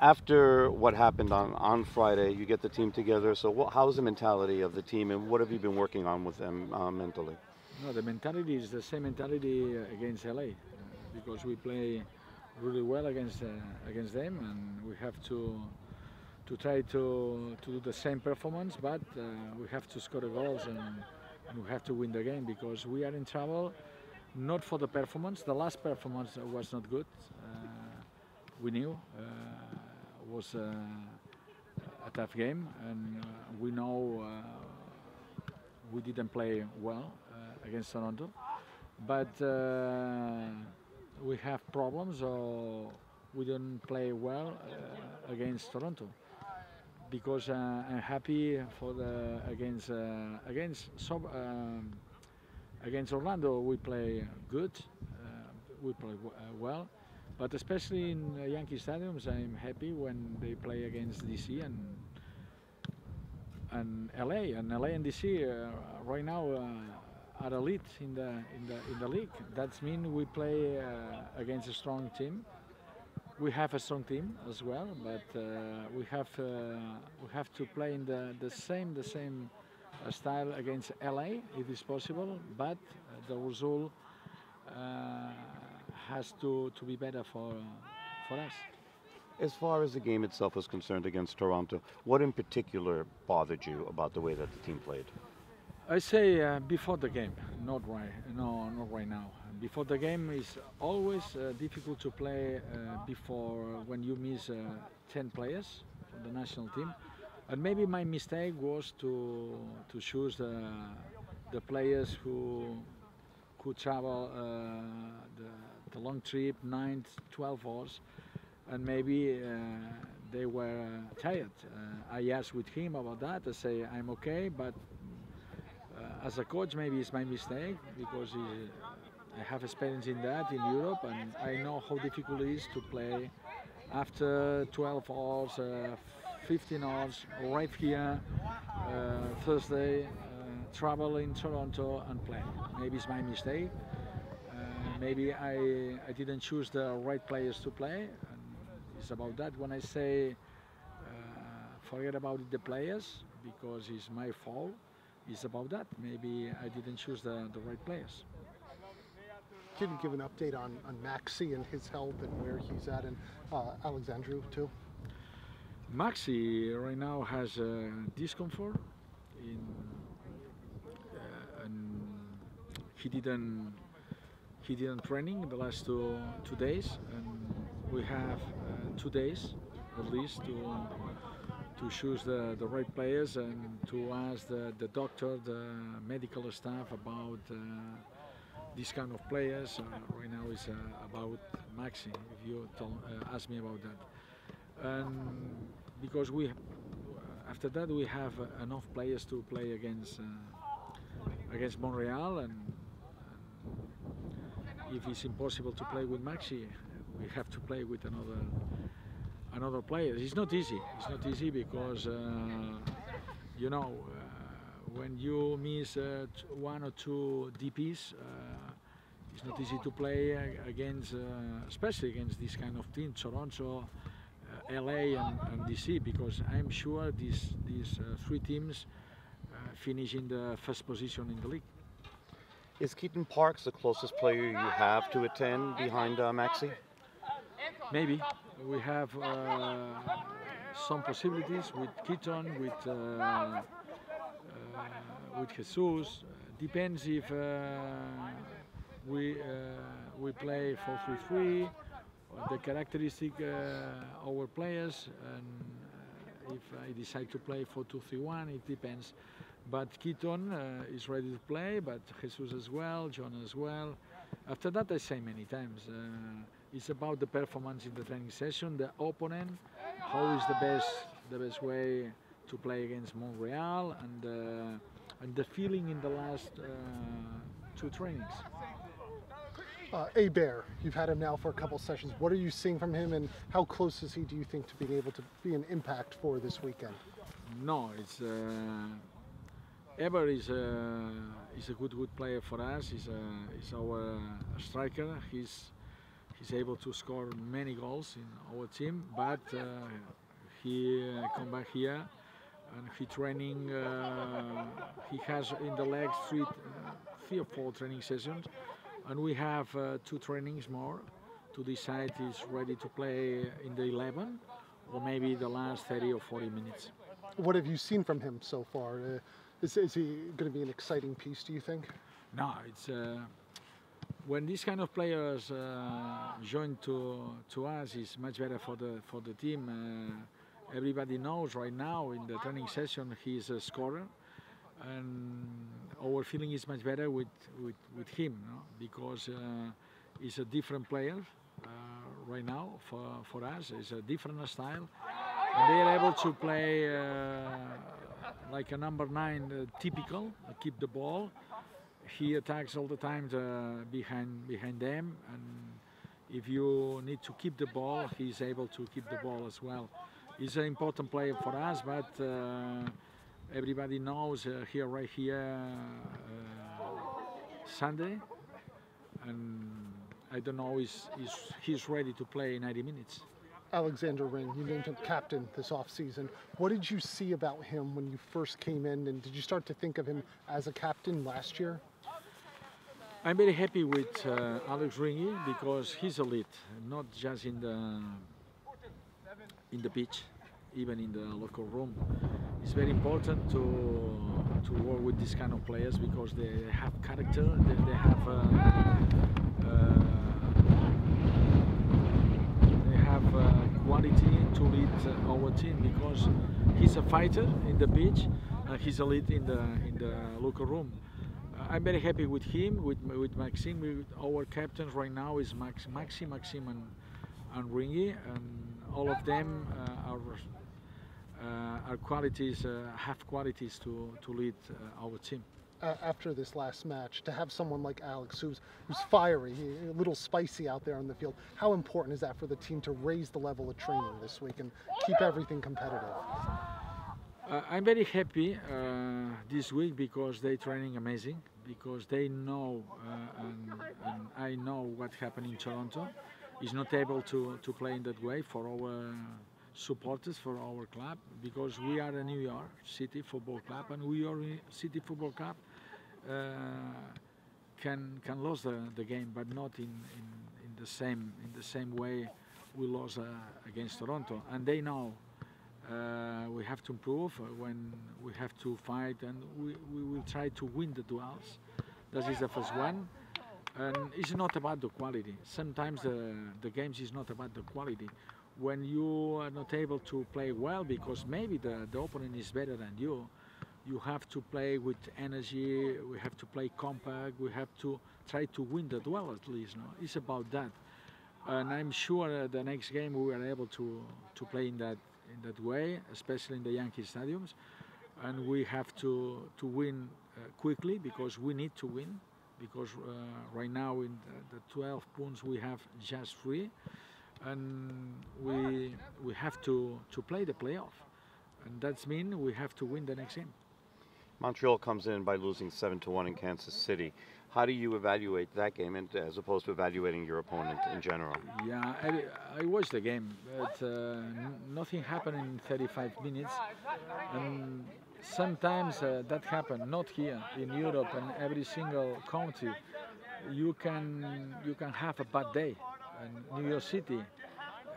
After what happened on Friday, you get the team together. So how's the mentality of the team, and what have you been working on with them mentally? No, the mentality is the same mentality against LA because we play really well against them, and we have to try to do the same performance, but we have to score the goals and we have to win the game because we are in trouble. Not for the performance. The last performance was not good. We knew was a tough game, and we know we didn't play well against Toronto, but we have problems or we didn't play well against Toronto because I'm happy for the against Orlando we play good, we play well, but especially in Yankee stadiums I'm happy when they play against DC and LA and DC right now are elite in the league. That means we play against a strong team. We have a strong team as well, but we have to play in the same style against LA if it's possible. But the result has to be better for us. As far as the game itself is concerned against Toronto, what in particular bothered you about the way that the team played? I say before the game, not right. No, not right now. Before the game is always difficult to play before when you miss 10 players from the national team. And maybe my mistake was to choose the players who could travel the long trip, 9, 12 hours, and maybe they were tired. I asked with him about that. I say I'm okay, but as a coach, maybe it's my mistake because I have experience in that in Europe, and I know how difficult it is to play after 12 hours, 15 hours, right here, Thursday, travel in Toronto and play. Maybe it's my mistake. Maybe I didn't choose the right players to play. And it's about that. When I say forget about the players because it's my fault, it's about that. Maybe I didn't choose the right players. Can you give an update on Maxi and his health and where he's at, and Alexandru too? Maxi right now has discomfort and he didn't training the last two days, and we have 2 days at least to choose the right players and to ask the doctor, the medical staff about this kind of players. Right now is about Maxi, if you ask me about that. And because after that we have enough players to play against Montreal, and if it's impossible to play with Maxi, we have to play with another player. It's not easy. It's not easy because you know when you miss 1 or 2 DPs, it's not easy to play against, especially against this kind of team, Toronto, LA, and DC, because I'm sure these 3 teams finish in the first position in the league. Is Keaton Parks the closest player you have to attend behind Maxi? Maybe. We have some possibilities with Keaton, with Jesus. Depends if we play 4-3-3, the characteristic our players, and if I decide to play 4-2-3-1, it depends. But Keaton is ready to play, but Jesus as well, John as well. After that, I say many times, it's about the performance in the training session, the opponent, how is the best way to play against Montreal, and the feeling in the last 2 trainings. Bear, you've had him now for a couple sessions. What are you seeing from him, and how close is he, do you think, to being able to be an impact for this weekend? No, it's Eber is a good player for us. He's our striker. He's He's able to score many goals in our team, but he come back here and he training. He has in the legs three or four training sessions, and we have 2 trainings more to decide he's ready to play in the 11 or maybe the last 30 or 40 minutes. What have you seen from him so far? Is he going to be an exciting piece, do you think? No, it's when these kind of players join to us, it's much better for the team. Everybody knows right now in the training session he's a scorer, and our feeling is much better with him, no? Because he's a different player right now for us. It's a different style, and they are able to play like a number 9, typical, keep the ball. He attacks all the time behind them, and if you need to keep the ball, he's able to keep the ball as well. He's an important player for us, but everybody knows right here Sunday, and I don't know if he's ready to play 90 minutes. Alexander Ring, you named him captain this offseason. What did you see about him when you first came in, and did you start to think of him as a captain last year? I'm very happy with Alex Ringy because he's elite, not just in the pitch, even in the locker room. It's very important to work with these kind of players because they have character, they have quality to lead our team because he's a fighter in the pitch and he's elite in the locker room. I'm very happy with him, with Maxime. With our captains right now is Maxime, and Ringy, and all of them are qualities, have qualities to lead our team. After this last match, to have someone like Alex who's fiery, a little spicy out there on the field, how important is that for the team to raise the level of training this week and keep everything competitive? I'm very happy this week because they're training amazing, because they know and I know what happened in Toronto. Is not able to play in that way for our supporters, for our club, because we are a New York City Football Club, and New York City Football Club can lose the game, but not in the same way we lost against Toronto, and they know. We have to improve when we have to fight, and we will try to win the duels. That is the first one, and it's not about the quality. Sometimes the games is not about the quality. When you are not able to play well because maybe the opponent is better than you, you have to play with energy. We have to play compact. We have to try to win the duel at least. No? It's about that, and I'm sure the next game we are able to play in that way, especially in the Yankee stadiums, and we have to win quickly because we need to win, because right now in the 12 points we have just 3, and we have to play the playoff, and that means we have to win the next game. Montreal comes in by losing 7-1 in Kansas City. How do you evaluate that game as opposed to evaluating your opponent in general? Yeah, I watched the game, but nothing happened in 35 minutes. And sometimes that happens, not here, in Europe and every single country. You can have a bad day. And New York City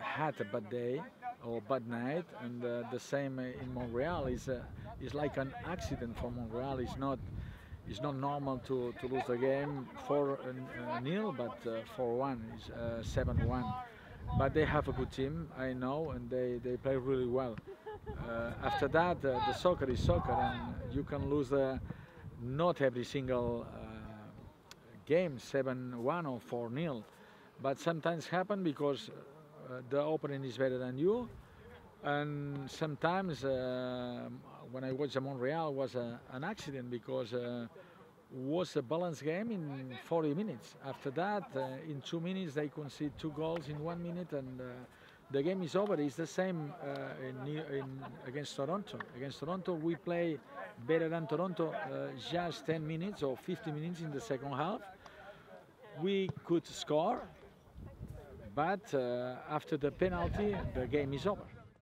had a bad day or bad night, and the same in Montreal. Is like an accident for Montreal. It's not normal to lose the game 4-0, but 4-1 is 7-1. But they have a good team, I know, and they play really well. After that, the soccer is soccer, and you can lose not every single game 7-1 or 4-0. But sometimes happen because the opponent is better than you, and sometimes when I watched Montreal was an accident because was a balanced game in 40 minutes. After that, in 2 minutes, they concede 2 goals in 1 minute, and the game is over. It's the same against Toronto. Against Toronto, we play better than Toronto just 10 minutes or 50 minutes in the second half. We could score, but after the penalty, the game is over.